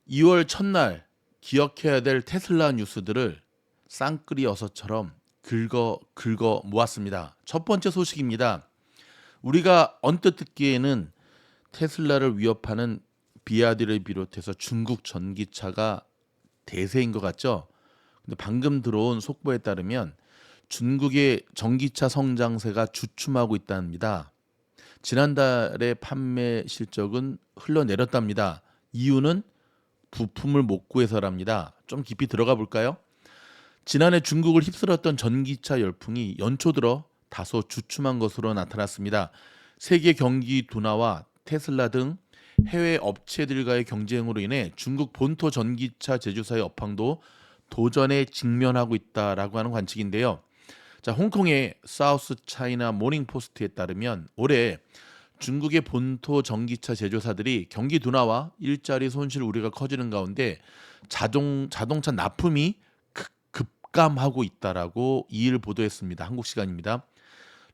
2월 첫날 기억해야 될 테슬라 뉴스들을 쌍끌이 어서처럼 긁어 모았습니다. 첫 번째 소식입니다. 우리가 언뜻 듣기에는 테슬라를 위협하는 비아디를 비롯해서 중국 전기차가 대세인 것 같죠? 근데 방금 들어온 속보에 따르면 중국의 전기차 성장세가 주춤하고 있답니다. 지난달의 판매 실적은 흘러내렸답니다. 이유는 부품을 못 구해서랍니다. 좀 깊이 들어가 볼까요? 지난해 중국을 휩쓸었던 전기차 열풍이 연초 들어 다소 주춤한 것으로 나타났습니다. 세계 경기 둔화와 테슬라 등 해외 업체들과의 경쟁으로 인해 중국 본토 전기차 제조사의 업황도 도전에 직면하고 있다라고 하는 관측인데요. 자, 홍콩의 사우스 차이나 모닝 포스트에 따르면 올해 중국의 본토 전기차 제조사들이 경기 둔화와 일자리 손실 우려가 커지는 가운데 자동차 납품이 급감하고 있다라고 이일 보도했습니다. 한국 시간입니다.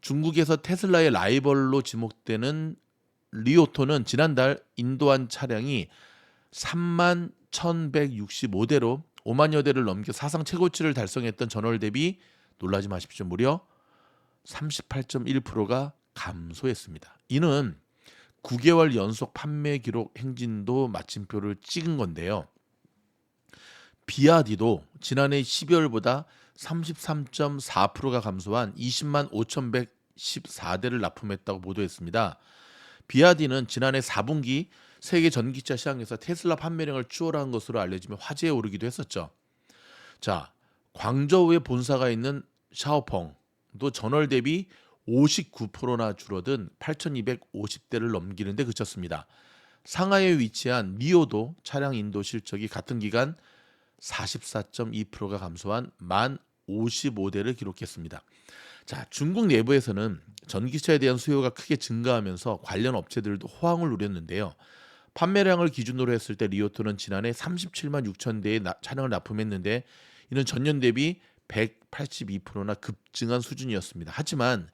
중국에서 테슬라의 라이벌로 지목되는 리오토는 지난달 인도한 차량이 3만 1,165대로 5만여 대를 넘겨 사상 최고치를 달성했던 전월 대비 놀라지 마십시오. 무려 38.1%가 감소했습니다. 이는 9개월 연속 판매 기록 행진도 마침표를 찍은 건데요. 비아디도 지난해 12월보다 33.4%가 감소한 20만 5,114대를 납품했다고 보도했습니다. 비아디는 지난해 4분기 세계 전기차 시장에서 테슬라 판매량을 추월한 것으로 알려지며 화제에 오르기도 했었죠. 자, 광저우에 본사가 있는 샤오펑도 전월 대비 59%나 줄어든 8,250대를 넘기는 데 그쳤습니다. 상하이에 위치한 니오도 차량 인도 실적이 같은 기간 44.2%가 감소한 1,055대를 기록했습니다. 자, 중국 내부에서는 전기차에 대한 수요가 크게 증가하면서 관련 업체들도 호황을 누렸는데요. 판매량을 기준으로 했을 때 리오토는 지난해 37만 6천 대의 차량을 납품했는데 이는 전년 대비 182%나 급증한 수준이었습니다. 하지만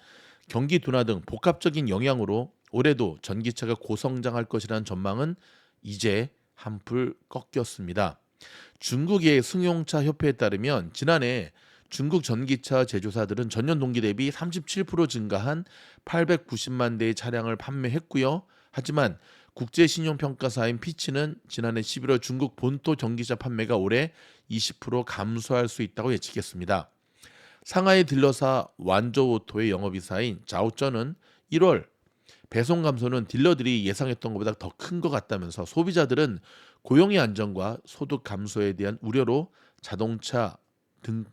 경기 둔화 등 복합적인 영향으로 올해도 전기차가 고성장할 것이라는 전망은 이제 한풀 꺾였습니다. 중국의 승용차 협회에 따르면 지난해 중국 전기차 제조사들은 전년 동기 대비 37% 증가한 890만 대의 차량을 판매했고요. 하지만 국제신용평가사인 피치는 지난해 11월 중국 본토 전기차 판매가 올해 20% 감소할 수 있다고 예측했습니다. 상하이 딜러사 완저오토의 영업이사인 자오쩌는 1월 배송 감소는 딜러들이 예상했던 것보다 더 큰 것 같다면서 소비자들은 고용의 안정과 소득 감소에 대한 우려로 자동차 등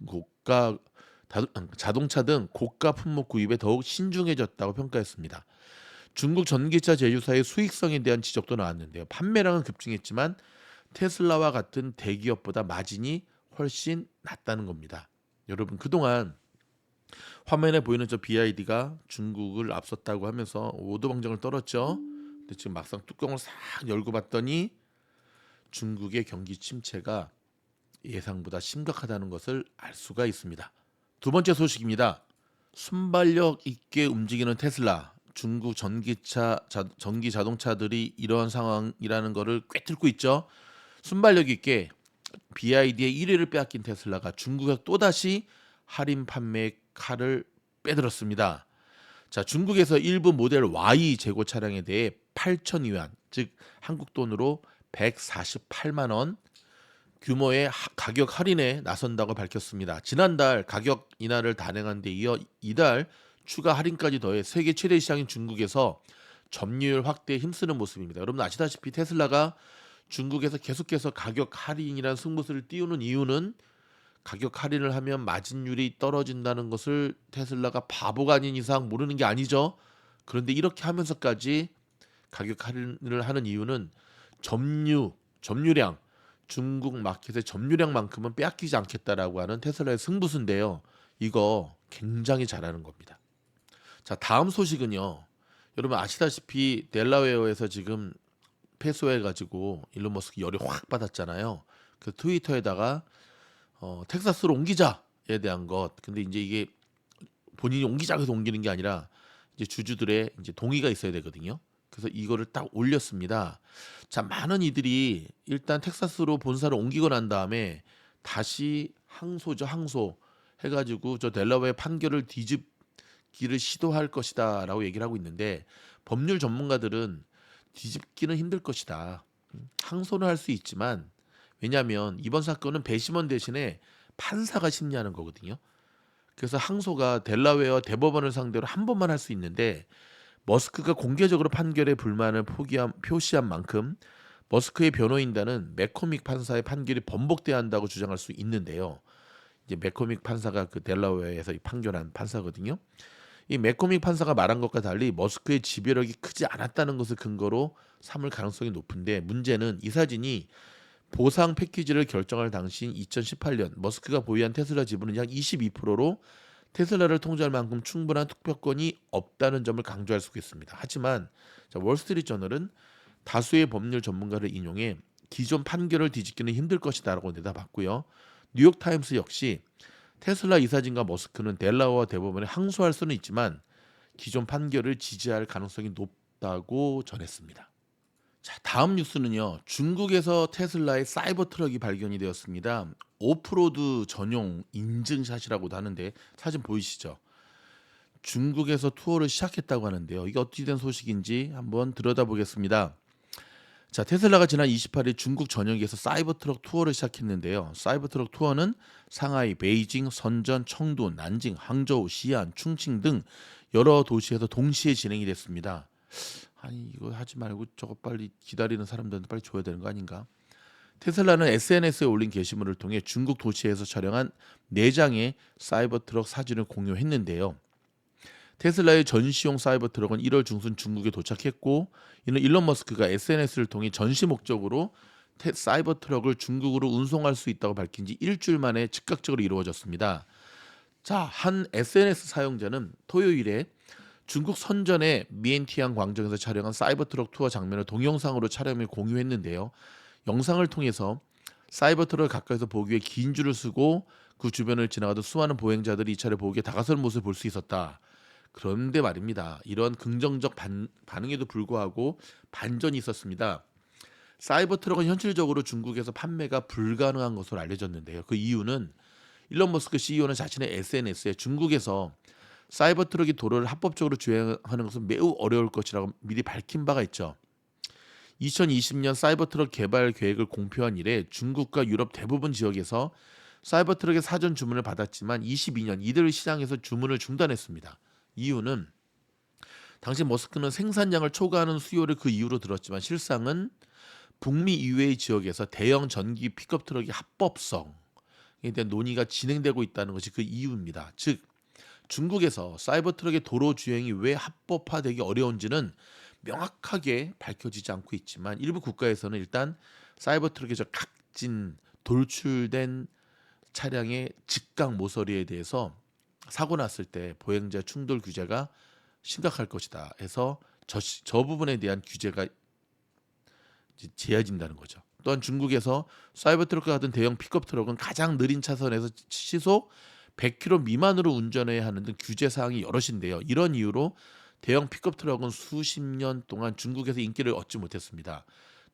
고가 품목 구입에 더욱 신중해졌다고 평가했습니다. 중국 전기차 제조사의 수익성에 대한 지적도 나왔는데요. 판매량은 급증했지만 테슬라와 같은 대기업보다 마진이 훨씬 낮다는 겁니다. 여러분, 그동안 화면에 보이는 저 BID가 중국을 앞섰다고 하면서 오도방정을 떨었죠. 근데 지금 막상 뚜껑을 싹 열고 봤더니 중국의 경기 침체가 예상보다 심각하다는 것을 알 수가 있습니다. 두 번째 소식입니다. 순발력 있게 움직이는 테슬라. 중국 전기 자동차들이 이러한 상황이라는 것을 꿰뚫고 있죠. 순발력 있게 BID의 1위를 빼앗긴 테슬라가 중국에 또다시 할인 판매 칼을 빼들었습니다. 자, 중국에서 일부 모델 Y 재고 차량에 대해 8,000위안, 즉 한국 돈으로 148만 원 규모의 가격 할인에 나선다고 밝혔습니다. 지난달 가격 인하를 단행한 데 이어 이달 추가 할인까지 더해 세계 최대 시장인 중국에서 점유율 확대에 힘쓰는 모습입니다. 여러분 아시다시피 테슬라가 중국에서 계속해서 가격 할인이라는 승부수를 띄우는 이유는 가격 할인을 하면 마진율이 떨어진다는 것을 테슬라가 바보가 아닌 이상 모르는 게 아니죠. 그런데 이렇게 하면서까지 가격 할인을 하는 이유는 점유량, 중국 마켓의 점유량만큼은 빼앗기지 않겠다라고 하는 테슬라의 승부수인데요. 이거 굉장히 잘하는 겁니다. 자, 다음 소식은요. 여러분 아시다시피 델라웨어에서 지금 패소해가지고 일론 머스크 열이 확 받았잖아요. 그 트위터에다가 텍사스로 옮기자에 대한 것. 근데 이제 이게 본인이 옮기자고 해서 옮기는 게 아니라 이제 주주들의 이제 동의가 있어야 되거든요. 그래서 이거를 딱 올렸습니다. 자, 많은 이들이 일단 텍사스로 본사를 옮기고 난 다음에 다시 항소죠, 항소 해가지고 저 델라웨어 판결을 뒤집기를 시도할 것이다라고 얘기를 하고 있는데, 법률 전문가들은 뒤집기는 힘들 것이다. 항소는 할 수 있지만, 왜냐하면 이번 사건은 배심원 대신에 판사가 심리하는 거거든요. 그래서 항소가 델라웨어 대법원을 상대로 한 번만 할 수 있는데, 머스크가 공개적으로 판결에 불만을 표시한 만큼 머스크의 변호인단은 맥코믹 판사의 판결이 번복돼야 한다고 주장할 수 있는데요. 이제 맥코믹 판사가 그 델라웨어에서 판결한 판사거든요. 이 맥코믹 판사가 말한 것과 달리 머스크의 지배력이 크지 않았다는 것을 근거로 삼을 가능성이 높은데, 문제는 이 사진이 보상 패키지를 결정할 당시인 2018년 머스크가 보유한 테슬라 지분은 약 22%로 테슬라를 통제할 만큼 충분한 투표권이 없다는 점을 강조할 수 있습니다. 하지만 월스트리트저널은 다수의 법률 전문가를 인용해 기존 판결을 뒤집기는 힘들 것이다라고 내다봤고요. 뉴욕타임스 역시 테슬라 이사진과 머스크는 델라웨어 대법원에 항소할 수는 있지만 기존 판결을 지지할 가능성이 높다고 전했습니다. 자, 다음 뉴스는요. 중국에서 테슬라의 사이버 트럭이 발견이 되었습니다. 오프로드 전용 인증샷이라고도 하는데, 사진 보이시죠? 중국에서 투어를 시작했다고 하는데요. 이게 어떻게 된 소식인지 한번 들여다보겠습니다. 자, 테슬라가 지난 28일 중국 전역에서 사이버 트럭 투어를 시작했는데요. 사이버 트럭 투어는 상하이, 베이징, 선전, 청도, 난징, 항저우, 시안, 충칭 등 여러 도시에서 동시에 진행이 됐습니다. 아니, 이거 하지 말고 저거 빨리 기다리는 사람들한테 빨리 줘야 되는 거 아닌가? 테슬라는 SNS에 올린 게시물을 통해 중국 도시에서 촬영한 4장의 사이버 트럭 사진을 공유했는데요. 테슬라의 전시용 사이버 트럭은 1월 중순 중국에 도착했고, 이는 일론 머스크가 SNS를 통해 전시 목적으로 사이버 트럭을 중국으로 운송할 수 있다고 밝힌 지 일주일 만에 즉각적으로 이루어졌습니다. 자, 한 SNS 사용자는 토요일에 중국 선전의 미엔티앙 광장에서 촬영한 사이버 트럭 투어 장면을 동영상으로 촬영해 공유했는데요. 영상을 통해서 사이버 트럭을 가까이서 보기 위해 긴 줄을 서고 그 주변을 지나가던 수많은 보행자들이 이 차를 보기 위해 다가서는 모습을 볼 수 있었다. 그런데 말입니다. 이런 긍정적 반응에도 불구하고 반전이 있었습니다. 사이버 트럭은 현실적으로 중국에서 판매가 불가능한 것으로 알려졌는데요. 그 이유는 일론 머스크 CEO는 자신의 SNS에 중국에서 사이버 트럭이 도로를 합법적으로 주행하는 것은 매우 어려울 것이라고 미리 밝힌 바가 있죠. 2020년 사이버 트럭 개발 계획을 공표한 이래 중국과 유럽 대부분 지역에서 사이버 트럭의 사전 주문을 받았지만 22년 이들 시장에서 주문을 중단했습니다. 이유는 당시 머스크는 생산량을 초과하는 수요를 그 이유로 들었지만, 실상은 북미 이외의 지역에서 대형 전기 픽업 트럭의 합법성에 대한 논의가 진행되고 있다는 것이 그 이유입니다. 즉, 중국에서 사이버 트럭의 도로 주행이 왜 합법화되기 어려운지는 명확하게 밝혀지지 않고 있지만, 일부 국가에서는 일단 사이버 트럭의 저 각진 돌출된 차량의 직각 모서리에 대해서 사고 났을 때 보행자 충돌 규제가 심각할 것이다 해서 저 부분에 대한 규제가 이제 제한진다는 거죠. 또한 중국에서 사이버 트럭과 같은 대형 픽업 트럭은 가장 느린 차선에서 시속 100km 미만으로 운전해야 하는 등 규제 사항이 여럿인데요. 이런 이유로 대형 픽업 트럭은 수십 년 동안 중국에서 인기를 얻지 못했습니다.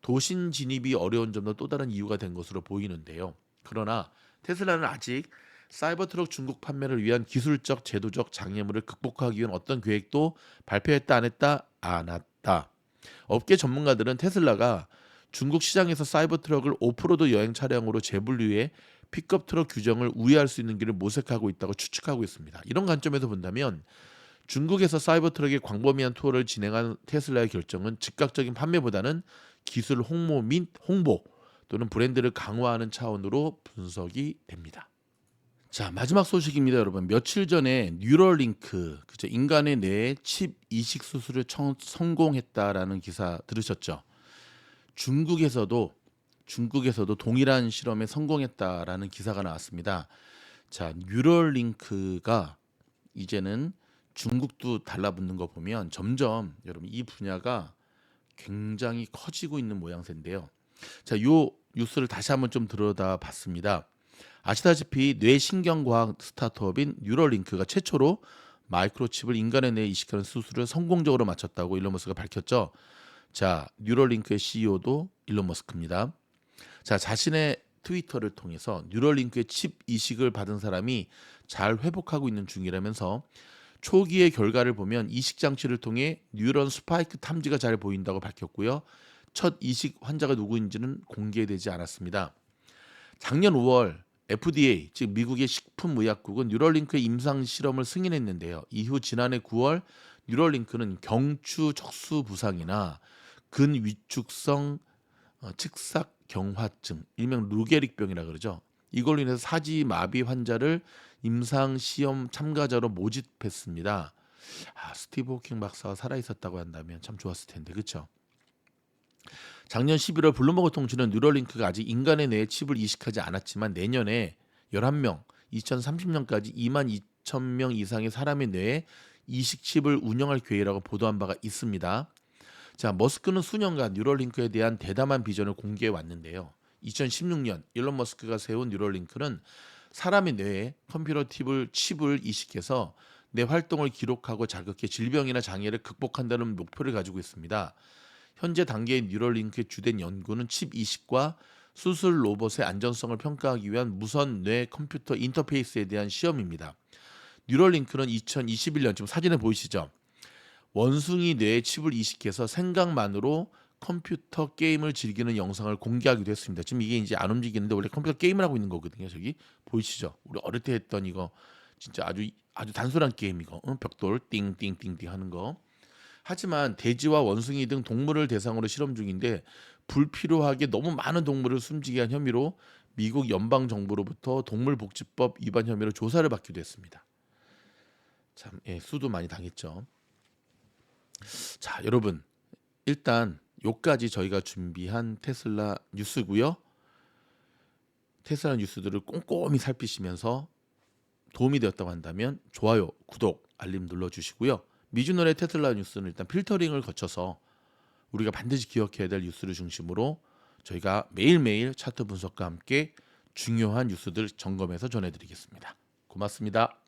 도심 진입이 어려운 점도 또 다른 이유가 된 것으로 보이는데요. 그러나 테슬라는 아직 사이버 트럭 중국 판매를 위한 기술적, 제도적 장애물을 극복하기 위한 어떤 계획도 발표했다 안 했다? 안 했다. 업계 전문가들은 테슬라가 중국 시장에서 사이버 트럭을 오프로드 여행 차량으로 재분류해 픽업 트럭 규정을 우회할 수 있는 길을 모색하고 있다고 추측하고 있습니다. 이런 관점에서 본다면 중국에서 사이버 트럭의 광범위한 투어를 진행한 테슬라의 결정은 즉각적인 판매보다는 기술 홍보 또는 브랜드를 강화하는 차원으로 분석이 됩니다. 자, 마지막 소식입니다, 여러분. 며칠 전에 뉴럴링크, 그죠? 인간의 뇌에 칩 이식 수술을 성공했다라는 기사 들으셨죠? 중국에서도 동일한 실험에 성공했다라는 기사가 나왔습니다. 자, 뉴럴링크가 이제는 중국도 달라붙는 거 보면 점점 여러분 이 분야가 굉장히 커지고 있는 모양새인데요. 자, 요 뉴스를 다시 한번 좀 들여다봤습니다. 아시다시피 뇌신경과학 스타트업인 뉴럴링크가 최초로 마이크로칩을 인간의 뇌에 이식하는 수술을 성공적으로 마쳤다고 일론 머스크가 밝혔죠. 자, 뉴럴링크의 CEO도 일론 머스크입니다. 자, 자신의 트위터를 통해서 뉴럴링크의 칩 이식을 받은 사람이 잘 회복하고 있는 중이라면서 초기의 결과를 보면 이식 장치를 통해 뉴런 스파이크 탐지가 잘 보인다고 밝혔고요. 첫 이식 환자가 누구인지는 공개되지 않았습니다. 작년 5월 FDA, 즉 미국의 식품의약국은 뉴럴링크의 임상 실험을 승인했는데요. 이후 지난해 9월 뉴럴링크는 경추 척수 부상이나 근위축성 측삭경화증, 일명 루게릭병이라 그러죠. 이걸로 인해서 사지 마비 환자를 임상 시험 참가자로 모집했습니다. 스티브 호킹 박사가 살아 있었다고 한다면 참 좋았을 텐데, 그렇죠? 작년 11월 블룸버그 통신은 뉴럴링크가 아직 인간의 뇌에 칩을 이식하지 않았지만 내년에 11명, 2030년까지 2만 2천 명 이상의 사람의 뇌에 이식 칩을 운영할 계획이라고 보도한 바가 있습니다. 자, 머스크는 수년간 뉴럴링크에 대한 대담한 비전을 공개해 왔는데요. 2016년 일론 머스크가 세운 뉴럴링크는 사람의 뇌에 컴퓨터 칩을 이식해서 뇌 활동을 기록하고 자극해 질병이나 장애를 극복한다는 목표를 가지고 있습니다. 현재 단계의 뉴럴링크의 주된 연구는 칩 이식과 수술 로봇의 안전성을 평가하기 위한 무선 뇌 컴퓨터 인터페이스에 대한 시험입니다. 뉴럴링크는 2021년, 지금 사진에 보이시죠? 원숭이 뇌에 칩을 이식해서 생각만으로 컴퓨터 게임을 즐기는 영상을 공개하기도 했습니다. 지금 이게 이제 안 움직이는데 원래 컴퓨터 게임을 하고 있는 거거든요. 저기 보이시죠? 우리 어릴 때 했던 이거 진짜 아주 단순한 게임 이거. 벽돌 띵띵띵띵 하는 거. 하지만 돼지와 원숭이 등 동물을 대상으로 실험 중인데 불필요하게 너무 많은 동물을 숨지게 한 혐의로 미국 연방 정부로부터 동물복지법 위반 혐의로 조사를 받기도 했습니다. 참, 수도 많이 당했죠. 자, 여러분, 일단 요까지 저희가 준비한 테슬라 뉴스고요. 테슬라 뉴스들을 꼼꼼히 살피시면서 도움이 되었다고 한다면 좋아요, 구독, 알림 눌러주시고요. 미주널의 테슬라 뉴스는 일단 필터링을 거쳐서 우리가 반드시 기억해야 될 뉴스를 중심으로 저희가 매일매일 차트 분석과 함께 중요한 뉴스들 점검해서 전해드리겠습니다. 고맙습니다.